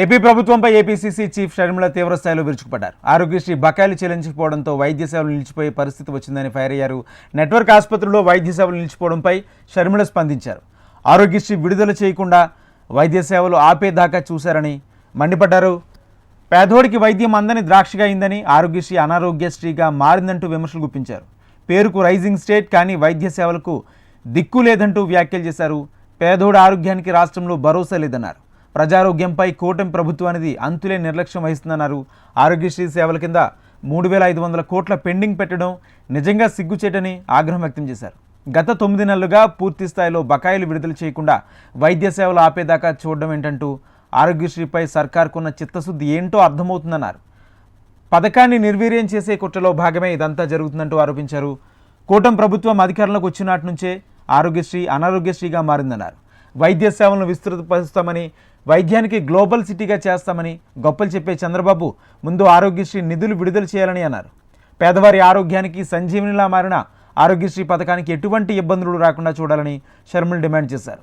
AP ప్రభుత్వంపై APCC chief Sharmila తీవ్రస్థాయిలో విరుచుకుపడ్డారు. ఆరోగ్యశ్రీ బకాయిలు చెల్లించకపోవడంతో వైద్య సేవలు నిలిచిపోయే పరిస్థితి వచ్చిందని ఫైర్ అయ్యారు. నెట్వర్క్ ఆసుపత్రుల్లో వైద్య సేవలు నిలిచిపోవడంపై షర్మిల స్పందించారు. ఆరోగ్యశ్రీ విడుదల చేయకుండా వైద్య సేవలు ఆపేదాకా చూశారని మండిపడ్డారు. పేదోడికి వైద్యం అందని ద్రాక్షగా అయిందని, ఆరోగ్యశ్రీ అనారోగ్యశ్రీగా మారిందంటూ విమర్శలు గుప్పించారు. పేరుకు రైజింగ్ స్టేట్ కానీ వైద్య సేవలకు దిక్కు లేదంటూ వ్యాఖ్యలు చేశారు. పేదోడి ఆరోగ్యానికి రాష్ట్రంలో భరోసా లేదన్నారు. ప్రజారోగ్యంపై కూటమి ప్రభుత్వానికి అంతులే నిర్లక్ష్యం వహిస్తుందన్నారు. ఆరోగ్యశ్రీ సేవల కింద 3,500 కోట్ల పెండింగ్ పెట్టడం నిజంగా సిగ్గుచేటని ఆగ్రహం వ్యక్తం చేశారు. గత 9 నెలలుగా పూర్తి స్థాయిలో బకాయిలు విడుదల చేయకుండా వైద్య సేవలు ఆపేదాకా చూడడం ఏంటంటూ ఆరోగ్యశ్రీపై సర్కార్కున్న చిత్తశుద్ధి ఏంటో అర్థమవుతుందన్నారు. పథకాన్ని నిర్వీర్యం చేసే కుట్రలో భాగమే ఇదంతా జరుగుతుందంటూ ఆరోపించారు. కూటమి ప్రభుత్వం అధికారంలోకి వచ్చినాటి నుంచే ఆరోగ్యశ్రీ అనారోగ్యశ్రీగా మారిందన్నారు. వైద్య సేవలను విస్తృతపరుస్తామని, వైద్యానికి గ్లోబల్ సిటీగా చేస్తామని గొప్పలు చెప్పే చంద్రబాబు ముందు ఆరోగ్యశ్రీ నిధులు విడుదల చేయాలని అన్నారు. పేదవారి ఆరోగ్యానికి సంజీవనిలా మారిన ఆరోగ్యశ్రీ పథకానికి ఎటువంటి ఇబ్బందులు రాకుండా చూడాలని షర్మిల డిమాండ్ చేశారు.